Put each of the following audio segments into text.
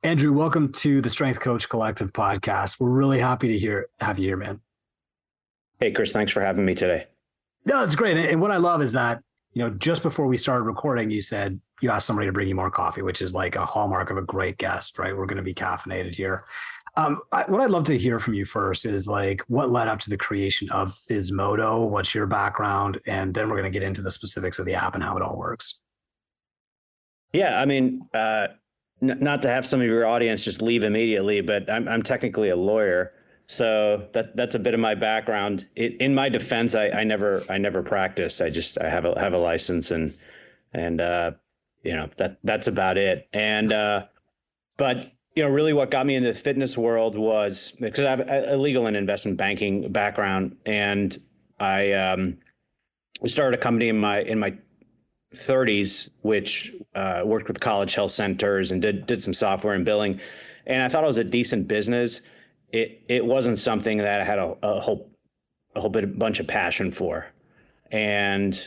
Andrew, welcome to the Strength Coach Collective podcast. We're really happy to have you here, man. Hey, Chris, thanks for having me today. No, it's great. And what I love is that, just before we started recording, you said you asked somebody to bring you more coffee, which is like a hallmark of a great guest, right? We're going to be caffeinated here. What I'd love to hear from you first is like what led up to the creation of Physmodo? What's your background? And then we're going to get into the specifics of the app and how it all works. Yeah, I mean, not to have some of your audience just leave immediately, but I'm technically a lawyer, so that's a bit of my background. In my defense, I never practiced. I have a license and that's about it. And but really what got me into the fitness world was because I have a legal and investment banking background, and I started a company in my 30s, which worked with college health centers and did some software and billing. And I thought it was a decent business. It wasn't something that I had a whole bunch of passion for. And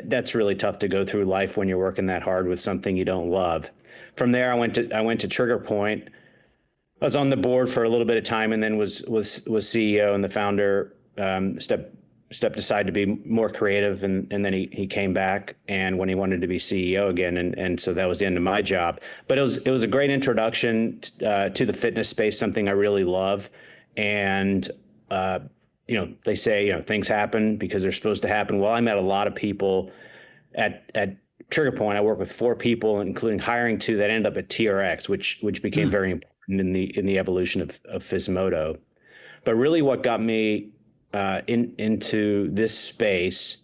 that's really tough to go through life when you're working that hard with something you don't love. From there, I went to Trigger Point. I was on the board for a little bit of time, and then was CEO, and the founder stepped aside to be more creative, and then he came back, and when he wanted to be CEO again, and so that was the end of my job. But it was a great introduction to the fitness space, something I really love. And they say things happen because they're supposed to happen. Well, I met a lot of people at Trigger Point. I work with 4 people, including hiring 2 that ended up at TRX, which became very important in the evolution of Physmodo. But really, what got me into this space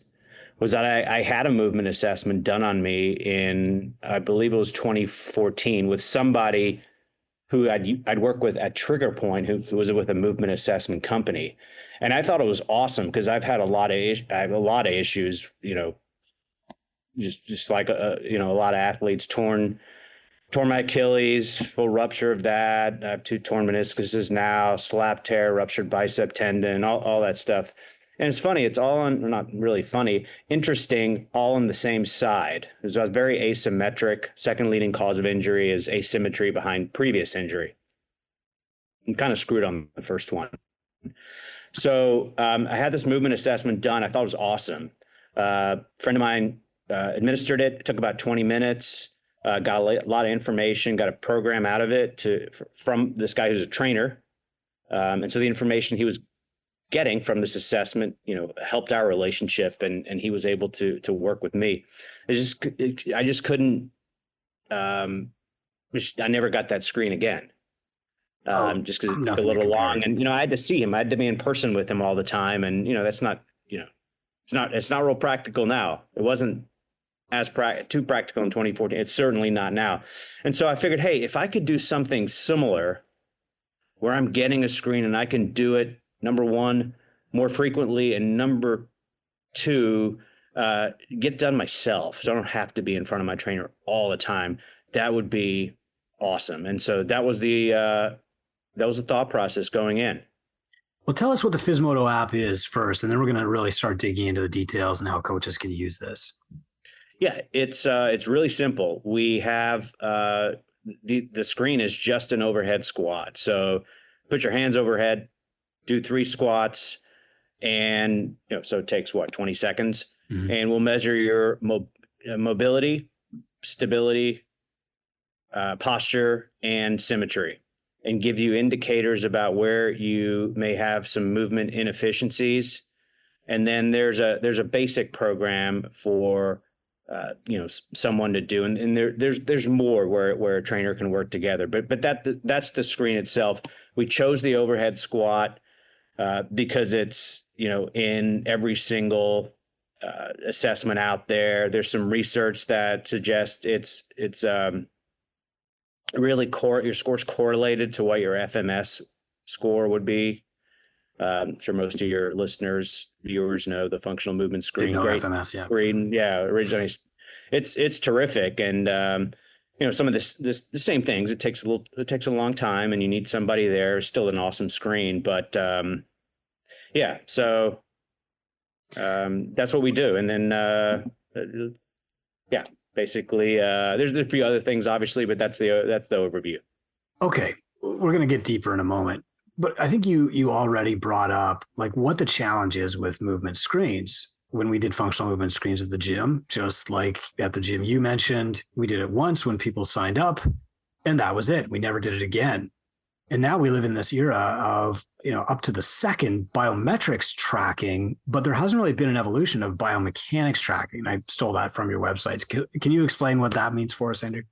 was that I had a movement assessment done on me in, I believe it was 2014, with somebody who I'd worked with at Trigger Point, who was with a movement assessment company. And I thought it was awesome because I've had a lot of issues, just like a lot of athletes, torn my Achilles, full rupture of that. I have 2 torn meniscuses now, slap tear, ruptured bicep tendon, all that stuff. And it's funny, it's all on, not really funny, interesting, all on the same side. It was very asymmetric. Second leading cause of injury is asymmetry behind previous injury. I'm kind of screwed on the first one. So I had this movement assessment done. I thought it was awesome. A friend of mine administered it. It took about 20 minutes. Got a lot of information, got a program out of it from this guy who's a trainer. And so the information he was getting from this assessment, helped our relationship, and he was able to work with me. I just couldn't, I never got that screen again. Just because it took a little long, and, I had to see him. I had to be in person with him all the time. And, that's not, it's not real practical now. It wasn't too practical in 2014. It's certainly not now. And so I figured, hey, if I could do something similar where I'm getting a screen and I can do it, number one, more frequently, and number two, get done myself, so I don't have to be in front of my trainer all the time, that would be awesome. And so that was the thought process going in. Well, tell us what the Physmodo app is first, and then we're going to really start digging into the details and how coaches can use this. Yeah, it's really simple. We have the screen is just an overhead squat. So put your hands overhead, do 3 squats, and so it takes 20 seconds, and we'll measure your mobility, stability, posture, and symmetry, and give you indicators about where you may have some movement inefficiencies. And then there's a basic program for someone to do, and there's more where a trainer can work together, but that's the screen itself. We chose the overhead squat because it's in every single assessment out there. There's some research that suggests it's really your score's correlated to what your FMS score would be. I'm sure most of your viewers know the functional movement screen. Great FMS, yeah. Screen, yeah. Originally, it's terrific, and some of the same things. It takes a long time, and you need somebody there. It's still an awesome screen, but yeah. So that's what we do, and then yeah, basically, there's a few other things, obviously, but that's the overview. Okay, we're going to get deeper in a moment, but I think you already brought up like what the challenge is with movement screens. When we did functional movement screens at the gym, just like at the gym you mentioned, we did it once when people signed up, and that was it. We never did it again. And now we live in this era of, up to the second biometrics tracking, but there hasn't really been an evolution of biomechanics tracking. I stole that from your websites. Can you explain what that means for us, Andrew?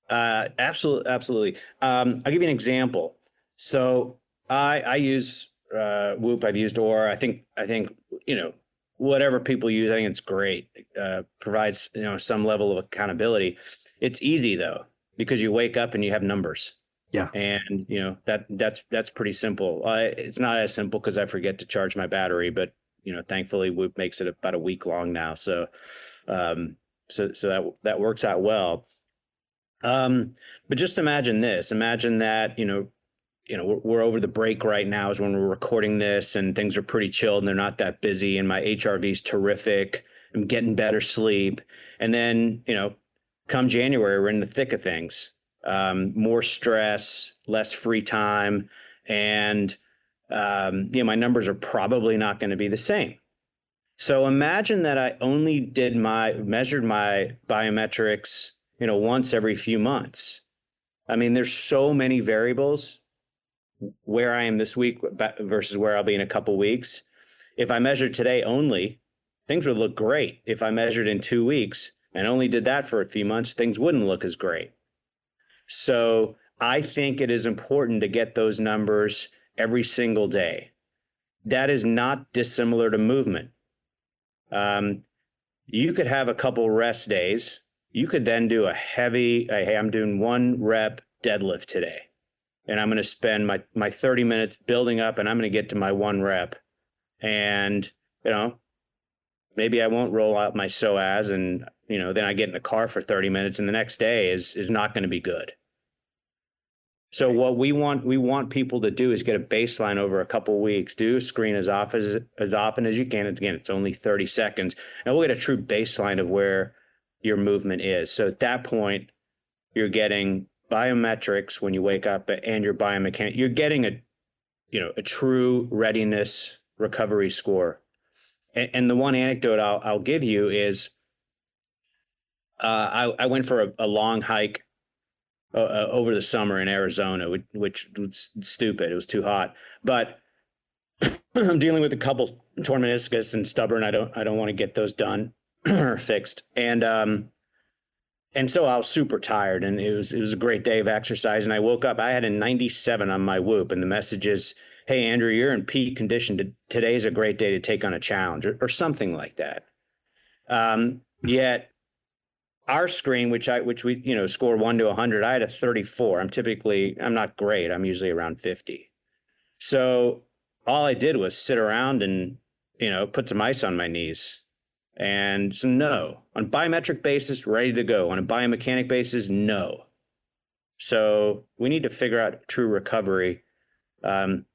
Absolutely, absolutely. I'll give you an example. So I use Whoop. I've used Aura. I think whatever people use, I think it's great. Provides some level of accountability. It's easy though because you wake up and you have numbers. Yeah. And that's pretty simple. It's not as simple because I forget to charge my battery, but thankfully Whoop makes it about a week long now. So that works out well. But just imagine this. Imagine that we're over the break right now is when we're recording this, and things are pretty chilled and they're not that busy, and my HRV is terrific. I'm getting better sleep, and then come January, we're in the thick of things. More stress, less free time, and my numbers are probably not going to be the same. So imagine that I only measured my biometrics, once every few months. I mean, there's so many variables where I am this week versus where I'll be in a couple weeks. If I measured today only, things would look great. If I measured in 2 weeks and only did that for a few months, things wouldn't look as great. So I think it is important to get those numbers every single day. That is not dissimilar to movement. You could have a couple rest days. You could then do hey, I'm doing 1 rep deadlift today, and I'm going to spend my 30 minutes building up, and I'm going to get to my 1 rep. And, maybe I won't roll out my psoas, and, then I get in the car for 30 minutes, and the next day is not going to be good. So what we want people to do is get a baseline over a couple of weeks, do a screen as often as you can. Again, it's only 30 seconds, and we'll get a true baseline of where your movement is. So at that point, you're getting biometrics when you wake up and your biomechanics. You're getting a true readiness recovery score. And the one anecdote I'll give you is I went for a long hike over the summer in Arizona, which was stupid. It was too hot. But I'm dealing with a couple torn meniscus and stubborn. I don't want to get those done or fixed. And so I was super tired, and it was a great day of exercise. And I woke up, I had a 97 on my Whoop, and the message is, "Hey Andrew, you're in peak condition. Today's a great day to take on a challenge," or something like that. Yet our screen, which we score 1 to 100, I had a 34. I'm not great. I'm usually around 50. So all I did was sit around and put some ice on my knees. And so no, on a biometric basis, ready to go. On a biomechanic basis, no. So we need to figure out true recovery. And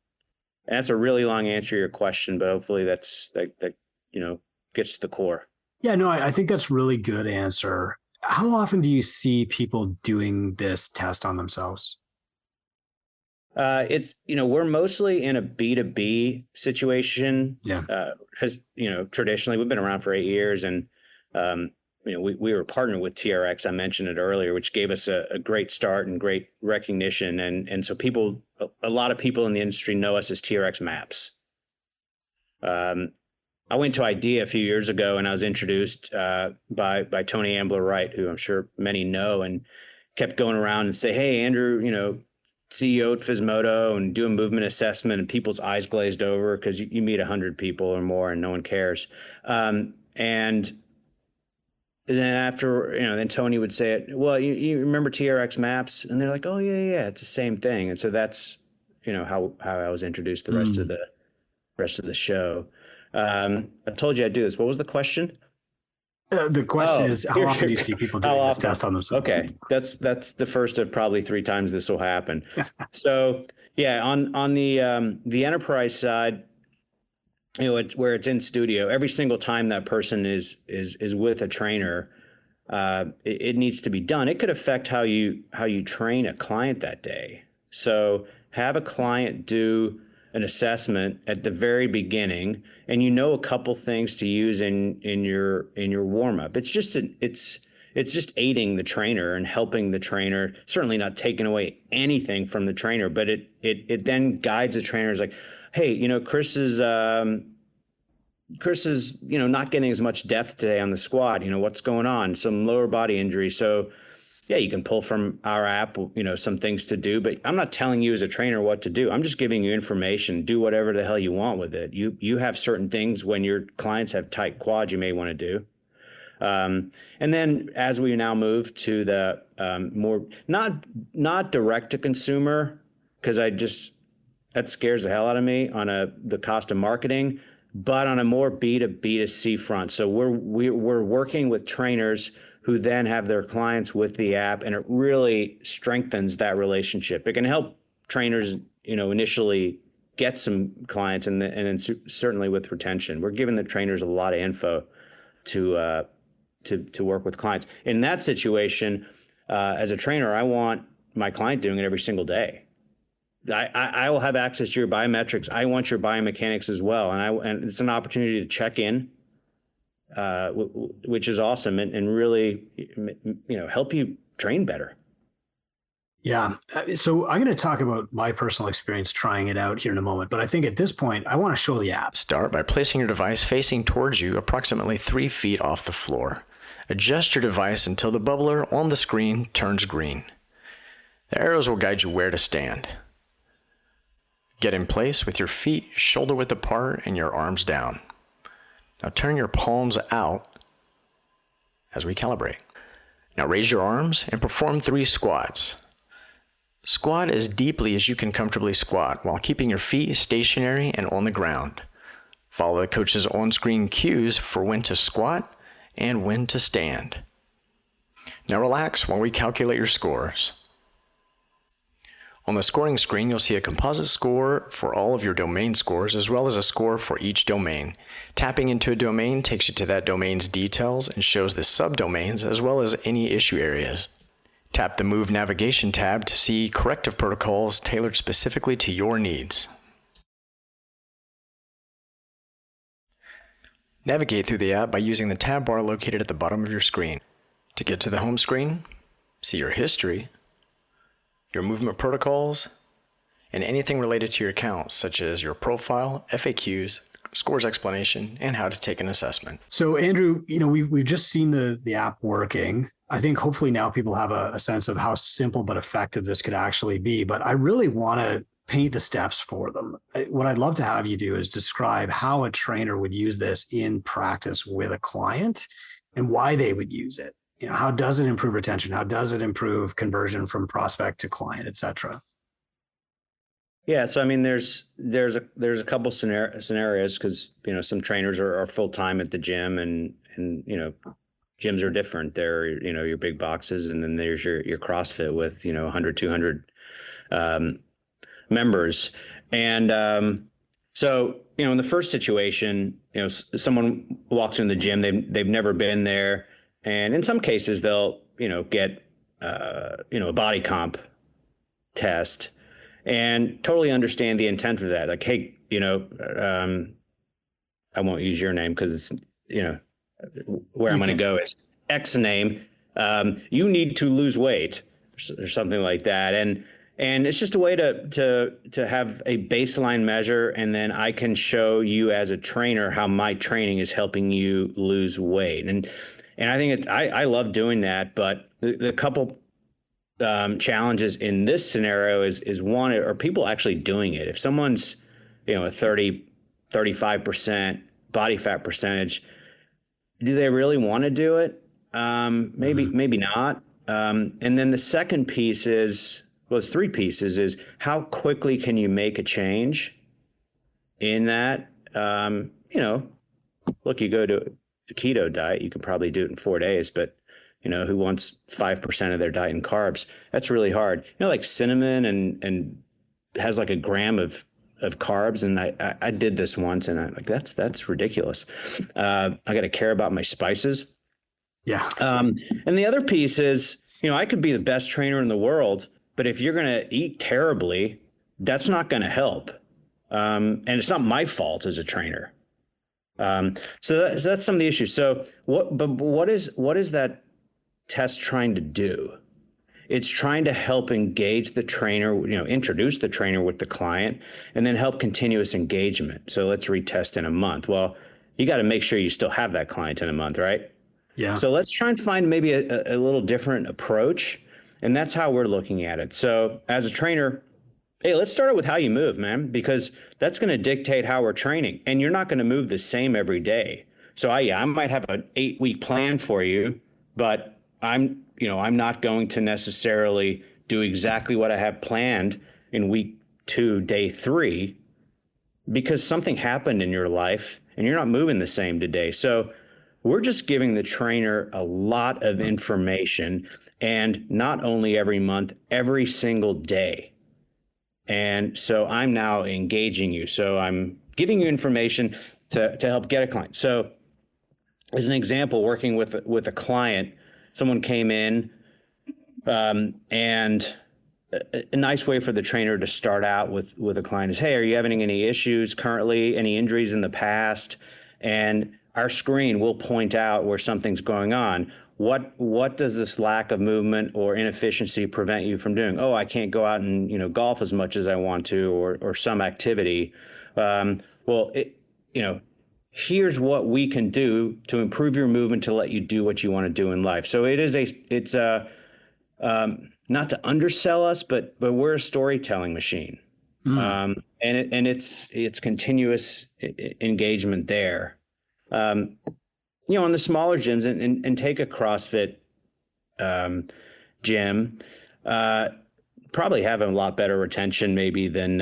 that's a really long answer to your question, but hopefully that gets to the core. Yeah, no, I think that's really good answer. How often do you see people doing this test on themselves? It's, we're mostly in a B2B situation. Yeah. Because, traditionally we've been around for 8 years, and, we were partnered with TRX. I mentioned it earlier, which gave us a great start and great recognition. And so a lot of people in the industry know us as TRX Maps. I went to IDEA a few years ago, and I was introduced by Tony Ambler Wright, who I'm sure many know, and kept going around and say, "Hey, Andrew, CEO at Physmodo," and do a movement assessment, and people's eyes glazed over because you meet 100 people or more and no one cares. And then after, then Tony would say, "Well, you remember TRX Maps?" And they're like, "Oh yeah, it's the same thing." And so that's, how I was introduced the rest of the show. I told you I'd do this. What was the question? The question is, how often do you see people doing this test on themselves? Okay, that's the first of probably 3 times this will happen. So yeah, on the enterprise side, where it's in studio, every single time that person is with a trainer, it needs to be done. It could affect how you train a client that day. So have a client do an assessment at the very beginning, and a couple things to use in your warm up. It's just aiding the trainer and helping the trainer. Certainly not taking away anything from the trainer, but it then guides the trainers like, hey, Chris is not getting as much depth today on the squat. What's going on? Some lower body injury. So yeah, you can pull from our app, some things to do, but I'm not telling you as a trainer what to do. I'm just giving you information. Do whatever the hell you want with it. You have certain things when your clients have tight quads you may want to do. And then as we now move to the more not direct to consumer, because that scares the hell out of me on the cost of marketing, but on a more B2B2C front. So we're working with trainers who then have their clients with the app, and it really strengthens that relationship. It can help trainers, initially get some clients, and then certainly with retention. We're giving the trainers a lot of info to work with clients. In that situation, as a trainer, I want my client doing it every single day. I will have access to your biometrics. I want your biomechanics as well, and it's an opportunity to check in, which is awesome, and really, help you train better. Yeah. So I'm going to talk about my personal experience trying it out here in a moment. But I think at this point, I want to show the app. Start by placing your device facing towards you approximately 3 feet off the floor. Adjust your device until the bubbler on the screen turns green. The arrows will guide you where to stand. Get in place with your feet shoulder width apart and your arms down. Now turn your palms out as we calibrate. Now raise your arms and perform 3 squats. Squat as deeply as you can comfortably squat while keeping your feet stationary and on the ground. Follow the coach's on-screen cues for when to squat and when to stand. Now relax while we calculate your scores. On the scoring screen, you'll see a composite score for all of your domain scores, as well as a score for each domain. Tapping into a domain takes you to that domain's details and shows the subdomains, as well as any issue areas. Tap the Move Navigation tab to see corrective protocols tailored specifically to your needs. Navigate through the app by using the tab bar located at the bottom of your screen. To get to the home screen, see your history, your movement protocols, and anything related to your account, such as your profile, FAQs, scores explanation, and how to take an assessment. So Andrew, we've just seen the app working. I think hopefully now people have a sense of how simple but effective this could actually be, but I really want to paint the steps for them. What I'd love to have you do is describe how a trainer would use this in practice with a client and why they would use it. How does it improve retention? How does it improve conversion from prospect to client, et cetera? Yeah. So, there's a couple scenarios because, some trainers are full-time at the gym and gyms are different. They're, your big boxes, and then there's your CrossFit with, 100, 200 members. And so, in the first situation, someone walks in the gym, they've never been there. And in some cases, they'll, get, a body comp test and totally understand the intent of that. Like, hey, I won't use your name because it's, where I'm going to go is X name. You need to lose weight or something like that. And it's just a way to have a baseline measure. And then I can show you as a trainer how my training is helping you lose weight. And I think I love doing that, but the couple challenges in this scenario is one, are people actually doing it? If someone's, a 35% body fat percentage, do they really want to do it? Maybe not. And then the second piece it's 3 pieces, is how quickly can you make a change in that? Look, you go to a keto diet, you can probably do it in 4 days, but who wants 5% of their diet in carbs? That's really hard. Like cinnamon and has like a gram of carbs. And I did this once and I'm like, that's ridiculous. I got to care about my spices. Yeah. And the other piece is, I could be the best trainer in the world, but if you're going to eat terribly, that's not going to help. And it's not my fault as a trainer. So that's some of the issues. So what is that test trying to do? It's trying to help engage the trainer, introduce the trainer with the client, and then help continuous engagement. So let's retest in a month. Well, you got to make sure you still have that client in a month, right? Yeah. So let's try and find maybe a little different approach. And that's how we're looking at it. So as a trainer, hey, let's start with how you move, man, because that's going to dictate how we're training. And you're not going to move the same every day. So I might have an 8-week plan for you, but I'm not going to necessarily do exactly what I have planned in week 2, day 3, because something happened in your life and you're not moving the same today. So we're just giving the trainer a lot of information, and not only every month, every single day. And so I'm now engaging you. So I'm giving you information to help get a client. So as an example, working with a client, someone came in, and a nice way for the trainer to start out with a client is, hey, are you having any issues currently, any injuries in the past? And our screen will point out where something's going on. What does this lack of movement or inefficiency prevent you from doing? Oh, I can't go out and golf as much as I want to, or some activity. Here's what we can do to improve your movement to let you do what you want to do in life. So it's not to undersell us, but we're a storytelling machine, and it's continuous engagement there. On the smaller gyms, and take a CrossFit gym, probably have a lot better retention maybe than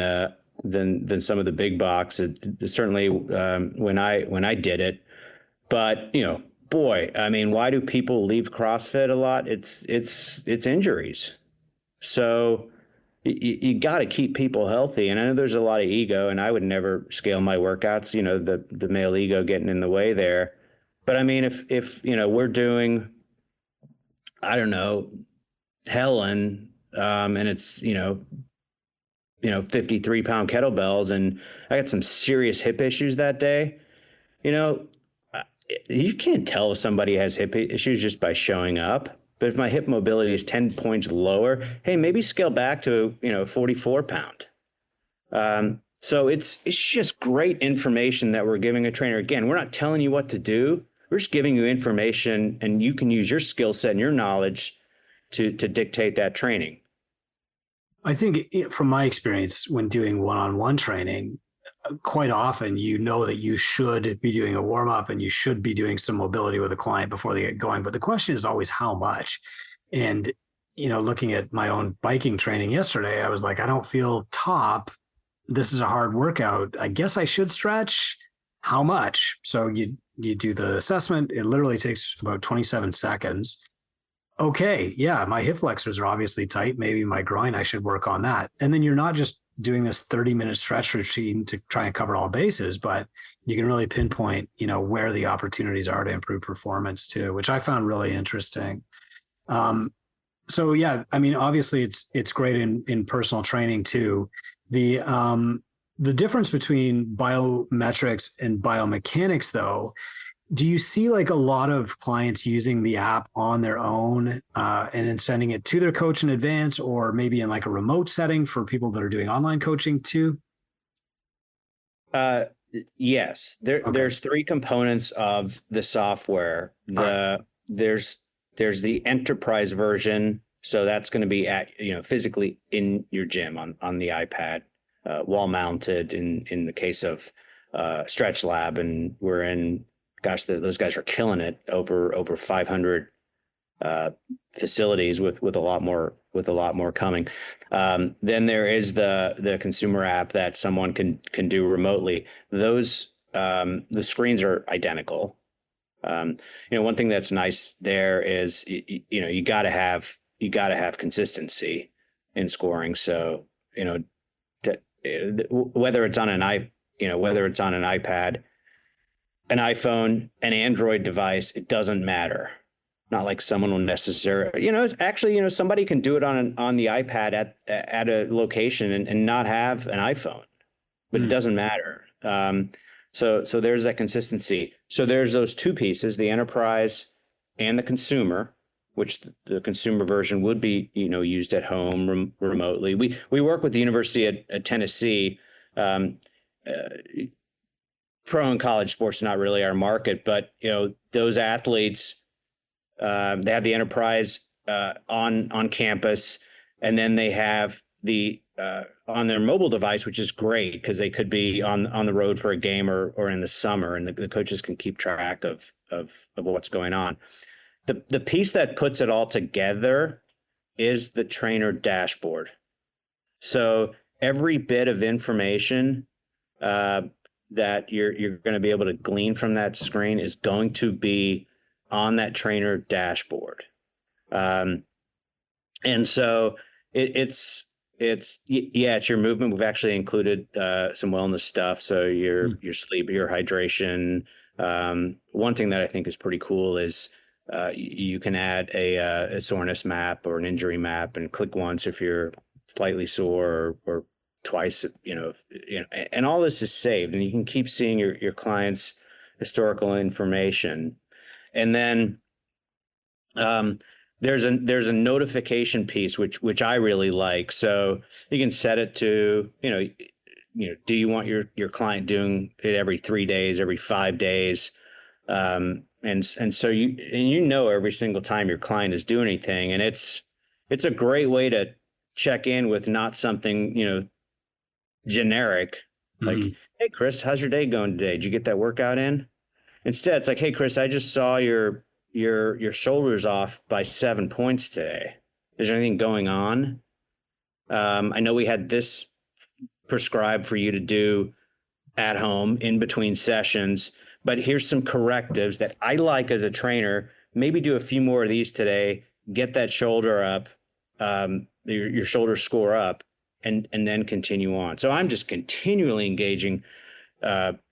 some of the big box. Certainly when I did it, but boy, I mean, why do people leave CrossFit a lot? It's injuries. So you got to keep people healthy. And I know there's a lot of ego, and I would never scale my workouts, the male ego getting in the way there. But I mean, if we're doing, I don't know, Helen, and it's, 53-pound kettlebells, and I got some serious hip issues that day, you can't tell if somebody has hip issues just by showing up. But if my hip mobility is 10 points lower, hey, maybe scale back to, 44-pound. So it's just great information that we're giving a trainer. Again, we're not telling you what to do. We're just giving you information, and you can use your skill set and your knowledge to dictate that training. I think from my experience when doing one-on-one training, quite often that you should be doing a warm-up and you should be doing some mobility with a client before they get going. But the question is always how much. And, looking at my own biking training yesterday, I was like, I don't feel top. This is a hard workout. I guess I should stretch. How much? So you do the assessment. It literally takes about 27 seconds. Okay, yeah, my hip flexors are obviously tight. Maybe my groin, I should work on that. And then you're not just doing this 30-minute stretch routine to try and cover all bases, but you can really pinpoint, where the opportunities are to improve performance too, which I found really interesting. So yeah, I mean, obviously it's great in personal training too. The difference between biometrics and biomechanics though, do you see like a lot of clients using the app on their own and then sending it to their coach in advance, or maybe in like a remote setting for people that are doing online coaching too? Yes, Okay. There's 3 components of the software. There's the enterprise version. So that's going to be at, physically in your gym on the iPad, wall mounted in the case of Stretch Lab. And we're in, gosh, those guys are killing it over 500 facilities with a lot more coming. Then there is the consumer app that someone can do remotely. Those the screens are identical. One thing that's nice there is you got to have consistency in scoring. So whether it's on an iPad, an iPhone, an Android device, it doesn't matter. not like someone will necessarily, it's actually, somebody can do it on the iPad at a location and not have an iPhone, but it doesn't matter. So there's that consistency. So there's those two pieces, the enterprise and the consumer, which the consumer version would be, used at home remotely. We work with the University at Tennessee. Pro and college sports are not really our market, but those athletes, they have the enterprise on campus, and then they have the on their mobile device, which is great because they could be on the road for a game or in the summer, and the coaches can keep track of what's going on. The piece that puts it all together is the trainer dashboard. So every bit of information that you're going to be able to glean from that screen is going to be on that trainer dashboard. And so it's your movement. We've actually included some wellness stuff. So your sleep, your hydration. One thing that I think is pretty cool is you can add a soreness map or an injury map and click once if you're slightly sore or twice, and all this is saved, and you can keep seeing your clients' historical information. And then there's a notification piece which I really like. So you can set it to, do you want your client doing it every 3 days, every 5 days? And so every single time your client is doing anything, and it's a great way to check in with not something, generic, like, hey, Chris, how's your day going today? Did you get that workout in? Instead, it's like, hey, Chris, I just saw your shoulders off by 7 points today. Is there anything going on? I know we had this prescribed for you to do at home in between sessions, but here's some correctives that I like as a trainer. Maybe do a few more of these today, get that shoulder up, your shoulder score up, and then continue on. So I'm just continually engaging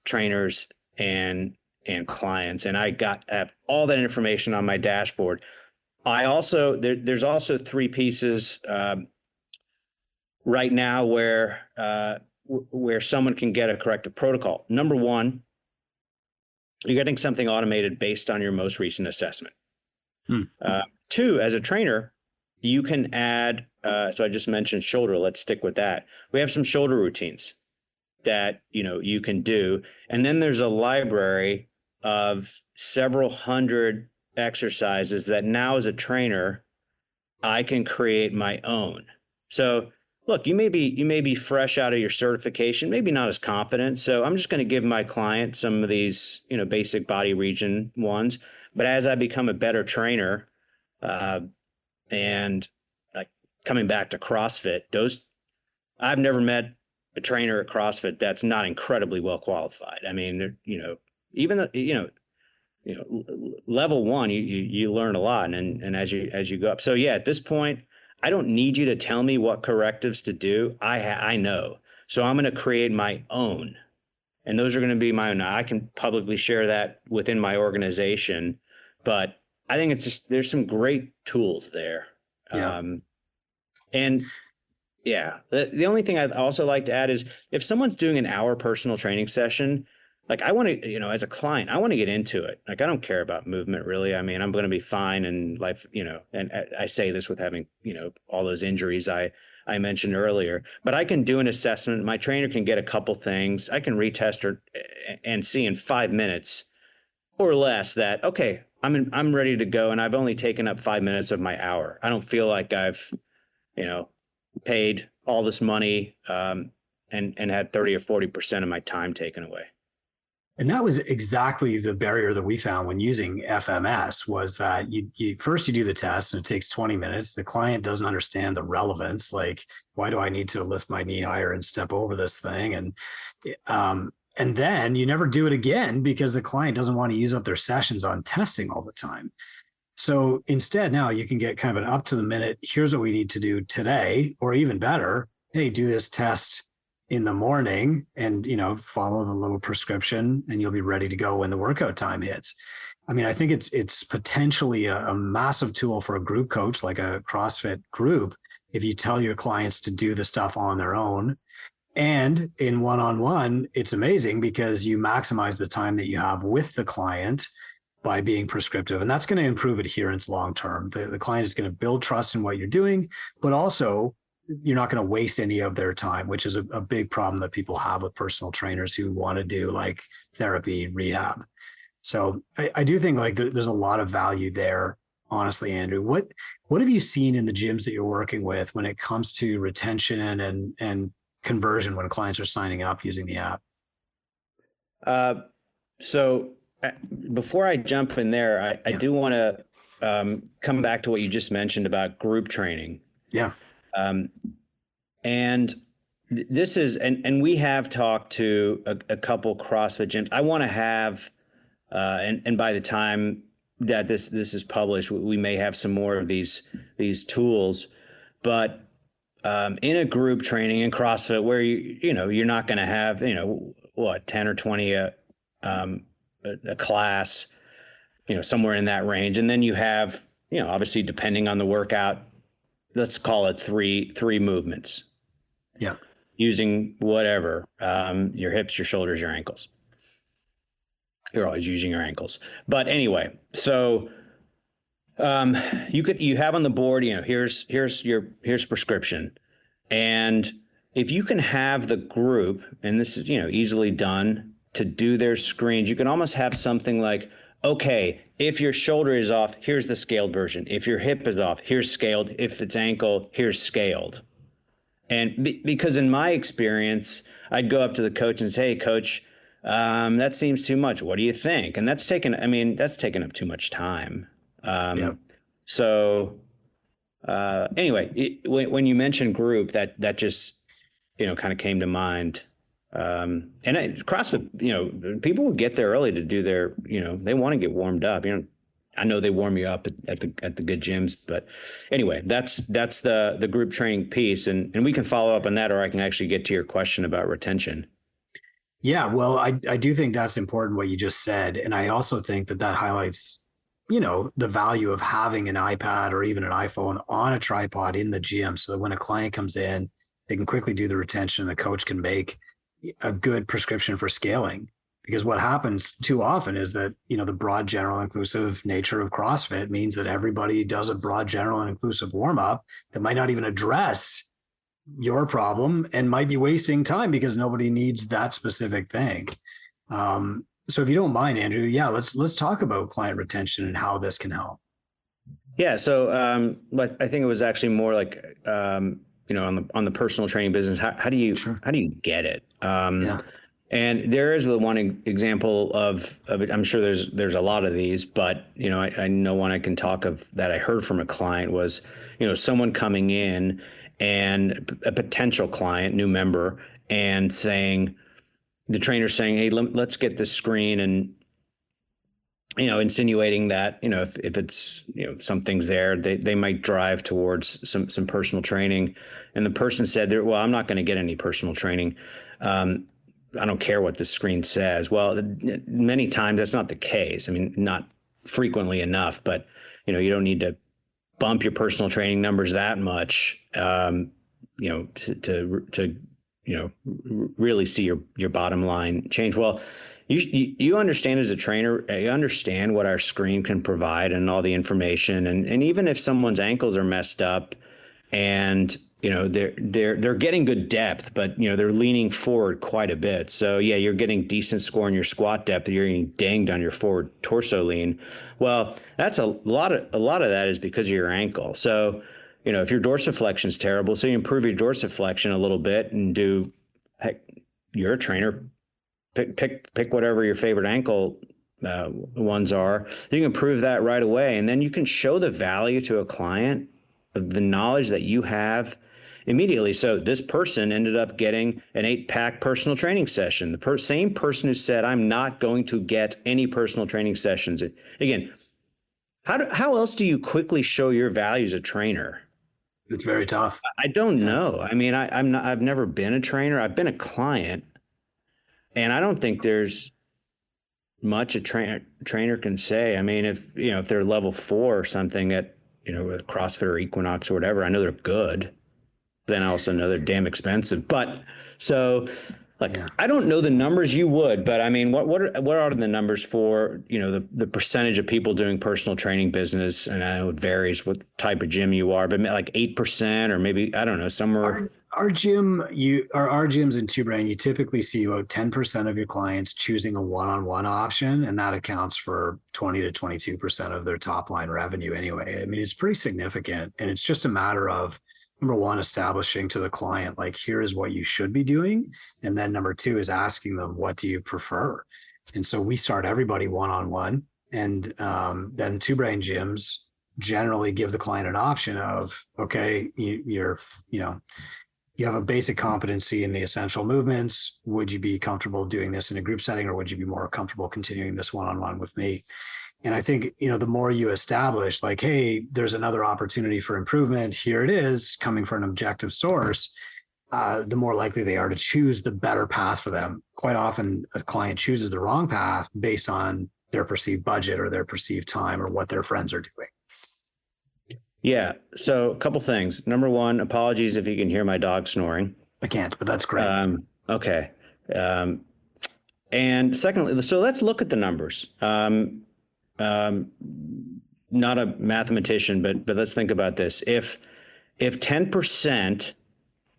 trainers and clients, and I have all that information on my dashboard. I also there's also three pieces right now where someone can get a corrective protocol. Number one, you're getting something automated based on your most recent assessment. Two, as a trainer, you can add, so I just mentioned shoulder. Let's stick with that. We have some shoulder routines that, you can do. And then there's a library of several hundred exercises that now as a trainer, I can create my own. So look, you may be fresh out of your certification, maybe not as confident. So I'm just going to give my client some of these, basic body region ones. But as I become a better trainer, and like coming back to CrossFit, I've never met a trainer at CrossFit that's not incredibly well qualified. I mean, even level one, you learn a lot, and as you go up. So yeah, at this point, I don't need you to tell me what correctives to do. I know. So I'm going to create my own, and those are going to be my own. I can publicly share that within my organization, but I think there's some great tools there. Yeah. And yeah, the only thing I'd also like to add is if someone's doing an hour personal training session, like I want to, as a client, I want to get into it. Like, I don't care about movement really. I mean, I'm going to be fine in life, and I say this with having, all those injuries I mentioned earlier, but I can do an assessment. My trainer can get a couple things. I can retest her and see in 5 minutes or less that, okay, I'm ready to go, and I've only taken up 5 minutes of my hour. I don't feel like I've, paid all this money and had 30 or 40% of my time taken away. And that was exactly the barrier that we found when using FMS, was that you first do the test and it takes 20 minutes. The client doesn't understand the relevance. Like, why do I need to lift my knee higher and step over this thing? And then you never do it again because the client doesn't want to use up their sessions on testing all the time. So instead, now you can get kind of an up to the minute, here's what we need to do today, or even better, hey, do this test in the morning and, follow the little prescription and you'll be ready to go when the workout time hits. I mean, I think it's potentially a massive tool for a group coach, like a CrossFit group, if you tell your clients to do the stuff on their own. And in one-on-one, it's amazing because you maximize the time that you have with the client by being prescriptive. And that's going to improve adherence long-term. The client is going to build trust in what you're doing, but also you're not going to waste any of their time, which is a big problem that people have with personal trainers who want to do like therapy, rehab. So I do think like there's a lot of value there, honestly, Andrew. What have you seen in the gyms that you're working with when it comes to retention and conversion when clients are signing up using the app? So before I jump in there, I do want to come back to what you just mentioned about group training. Yeah. And this is, and we have talked to a couple CrossFit gyms. I want to have, and by the time that this is published, we may have some more of these tools, but in a group training in CrossFit where you're not going to have 10 or 20 a class, somewhere in that range, and then you have obviously depending on the workout, let's call it three movements. Yeah. Using whatever, your hips, your shoulders, your ankles. You're always using your ankles. But anyway, so you have on the board, here's prescription. And if you can have the group, and this is, easily done to do their screens, you can almost have something like, okay, if your shoulder is off, here's the scaled version. If your hip is off, here's scaled. If it's ankle, here's scaled. And because in my experience, I'd go up to the coach and say, hey, coach, that seems too much. What do you think? And that's taken up too much time. So anyway, when you mentioned group, that just, kind of came to mind. And CrossFit, people would get there early to do their, they want to get warmed up. I know they warm you up at the good gyms, but anyway, that's the group training piece, and we can follow up on that, or I can actually get to your question about retention. Yeah, well, I do think that's important what you just said, and I also think that highlights, the value of having an iPad or even an iPhone on a tripod in the gym, so that when a client comes in, they can quickly do the retention, and the coach can make a good prescription for scaling. Because what happens too often is that, the broad, general, inclusive nature of CrossFit means that everybody does a broad, general, and inclusive warm-up that might not even address your problem and might be wasting time because nobody needs that specific thing. So if you don't mind, Andrew, yeah, let's talk about client retention and how this can help. Yeah. So, but I think it was actually more like, on the personal training business, how do you get it? Yeah. And there is the one example of it. I'm sure there's a lot of these, but I know one I can talk of that I heard from a client was, someone coming in and a potential client, new member, and the trainer saying, hey, let's get this screen, and insinuating that if it's something's there, they might drive towards some personal training, and the person said, well, I'm not going to get any personal training. I don't care what the screen says. Well, many times that's not the case. I mean, not frequently enough, but you don't need to bump your personal training numbers that much, to really see your bottom line change. Well, you understand as a trainer, you understand what our screen can provide and all the information, and even if someone's ankles are messed up, and they're getting good depth, but they're leaning forward quite a bit. So yeah, you're getting decent score in your squat depth, you're getting dinged on your forward torso lean. Well, that's a lot of that is because of your ankle. So if your dorsiflexion is terrible, so you improve your dorsiflexion a little bit and you're a trainer, pick whatever your favorite ankle ones are. You can improve that right away, and then you can show the value to a client of the knowledge that you have immediately. So this person ended up getting an 8-pack personal training session. The same person who said, I'm not going to get any personal training sessions. Again, how else do you quickly show your value as a trainer? It's very tough. I don't know. I mean, I've never been a trainer. I've been a client, and I don't think there's much a trainer can say. I mean, if they're level 4 or something at, with CrossFit or Equinox or whatever, I know they're good. Then I also know they're damn expensive. But so I don't know the numbers, you would, but I mean, what are the numbers for, the percentage of people doing personal training business? And I know it varies what type of gym you are, but like 8% or maybe, I don't know, somewhere. Our gyms in Two Brain, you typically see about 10% of your clients choosing a one-on-one option, and that accounts for 20 to 22% of their top line revenue anyway. I mean, it's pretty significant, and it's just a matter of, number one, establishing to the client, like, here is what you should be doing. And then number two is asking them, what do you prefer? And so we start everybody one-on-one, and then Two Brain gyms generally give the client an option of, okay, you have a basic competency in the essential movements. Would you be comfortable doing this in a group setting, or would you be more comfortable continuing this one-on-one with me? And I think, the more you establish, like, hey, there's another opportunity for improvement, here it is coming from an objective source, the more likely they are to choose the better path for them. Quite often a client chooses the wrong path based on their perceived budget or their perceived time or what their friends are doing. Yeah. So a couple things. Number one, apologies if you can hear my dog snoring. I can't, but that's great. Okay. And secondly, so let's look at the numbers. Not a mathematician, but let's think about this. If 10%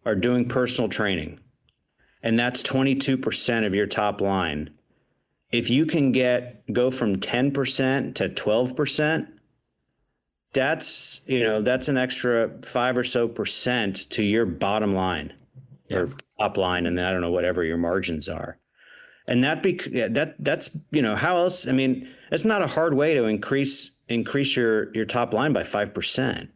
are doing personal training, and that's 22% of your top line, if you can go from 10% to 12%, that's an extra 5 or so percent to your bottom line or top line. And then I don't know, whatever your margins are. And that's, how else? I mean, it's not a hard way to increase your top line by 5%.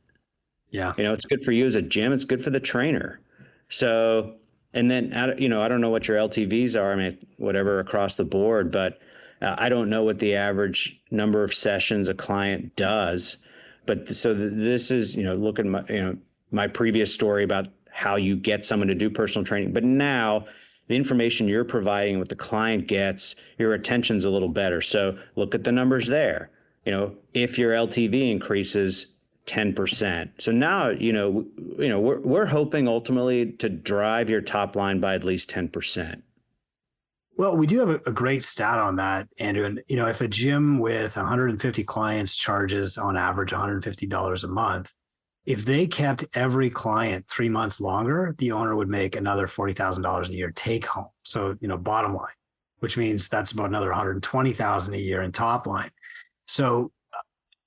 Yeah. It's good for you as a gym. It's good for the trainer. So, and then, I don't know what your LTVs are. I mean, whatever across the board, but I don't know what the average number of sessions a client does. But so this is, look at my previous story about how you get someone to do personal training. But now the information you're providing, what the client gets, your retention's a little better. So look at the numbers there. If your LTV increases 10%. So now, we're hoping ultimately to drive your top line by at least 10%. Well, we do have a great stat on that, Andrew. And, if a gym with 150 clients charges on average $150 a month, if they kept every client 3 months longer, the owner would make another $40,000 a year take home. So, bottom line, which means that's about another $120,000 a year in top line. So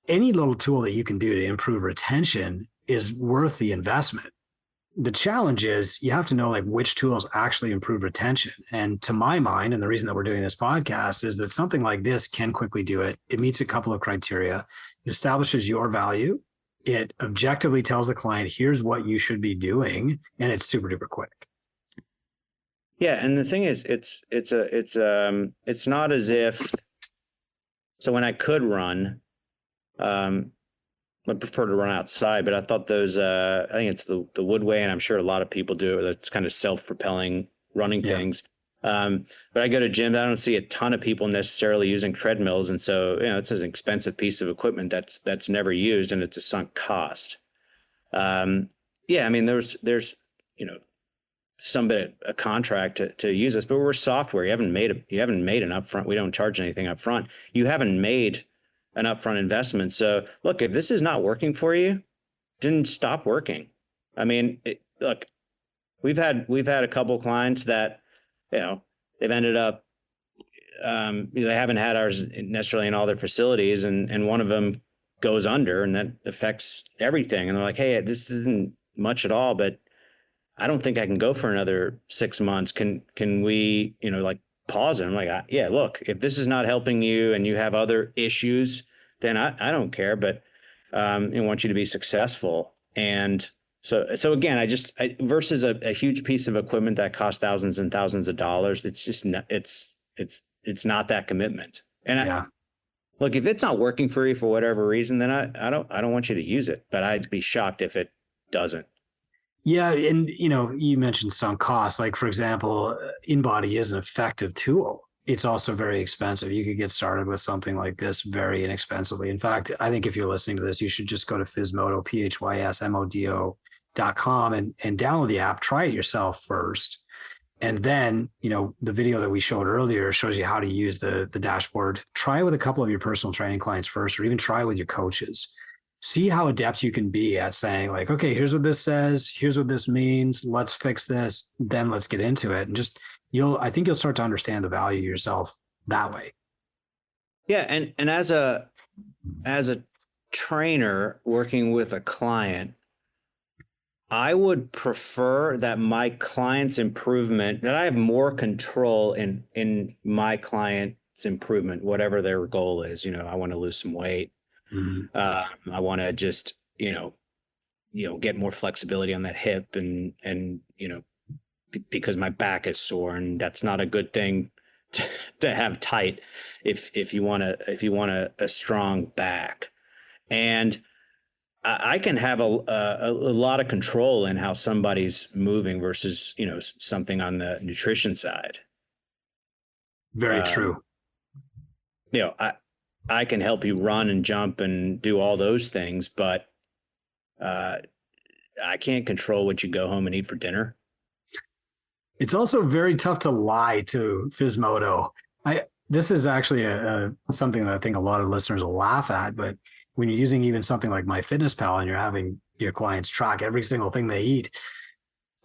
any little tool that you can do to improve retention is worth the investment. The challenge is you have to know which tools actually improve retention. And to my mind, and the reason that we're doing this podcast is that something like this can quickly do it. It meets a couple of criteria. It establishes your value. It objectively tells the client, here's what you should be doing. And it's super duper quick. Yeah. And the thing is, it's not as if, so when I could run, I prefer to run outside, but I thought those, I think it's the Woodway, and I'm sure a lot of people do it. It's kind of self-propelling running things. But I go to gyms, I don't see a ton of people necessarily using treadmills. And so, it's an expensive piece of equipment that's never used, and it's a sunk cost. I mean, there's, a contract to use this, but we're software. You haven't made an upfront. We don't charge anything up front. You haven't made an upfront investment. So look, if this is not working for you, then stop working. I mean, look, we've had a couple of clients that, they've ended up, they haven't had ours necessarily in all their facilities, and one of them goes under, and that affects everything. And they're like, hey, this isn't much at all, but I don't think I can go for another 6 months. Can we, pause it? I'm like, yeah, look, if this is not helping you and you have other issues, then I don't care, but I want you to be successful. And so again, versus a huge piece of equipment that costs thousands and thousands of dollars, it's just not, it's not that commitment. And look, if it's not working for you for whatever reason, then I don't want you to use it, but I'd be shocked if it doesn't. Yeah. And, you mentioned sunk costs. Like, for example, InBody is an effective tool. it's also very expensive. You could get started with something like this very inexpensively. In fact, I think if you're listening to this, you should just go to Physmodo, PHYSMODO.com and download the app, try it yourself first. And then, the video that we showed earlier shows you how to use the dashboard. Try it with a couple of your personal training clients first, or even try it with your coaches. See how adept you can be at saying like, okay, here's what this says. Here's what this means. Let's fix this. Then let's get into it. And I think you'll start to understand the value yourself that way. Yeah. And as a trainer working with a client, I would prefer that my client's improvement, that I have more control in my client's improvement, whatever their goal is. I want to lose some weight. Mm-hmm. I want to just, get more flexibility on that hip and because my back is sore, and that's not a good thing to have tight if you want a strong back. And I can have a lot of control in how somebody's moving versus, something on the nutrition side. Very true. I can help you run and jump and do all those things, but I can't control what you go home and eat for dinner. It's also very tough to lie to Physmodo. This is actually something that I think a lot of listeners will laugh at, but when you're using even something like MyFitnessPal and you're having your clients track every single thing they eat,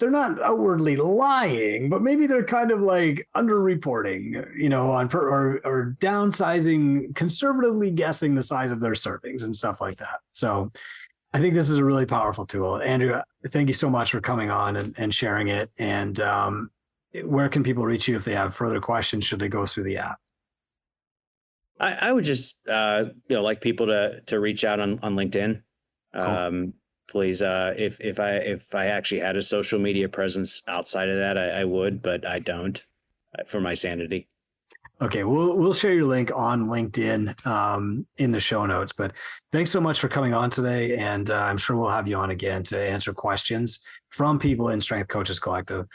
they're not outwardly lying, but maybe they're kind of like underreporting, or downsizing, conservatively guessing the size of their servings and stuff like that. So I think this is a really powerful tool. Andrew, thank you so much for coming on and sharing it. And where can people reach you if they have further questions? Should they go through the app? I would just, like people to reach out on LinkedIn. Cool. Please. If I actually had a social media presence outside of that, I would, but I don't, for my sanity. Okay. We'll share your link on LinkedIn, in the show notes, but thanks so much for coming on today. And I'm sure we'll have you on again to answer questions from people in Strength Coaches Collective.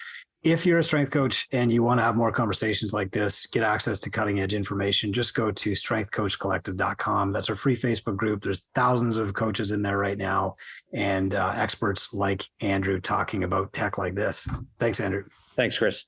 If you're a strength coach and you want to have more conversations like this, get access to cutting edge information, just go to strengthcoachcollective.com. That's our free Facebook group. There's thousands of coaches in there right now and experts like Andrew talking about tech like this. Thanks, Andrew. Thanks, Chris.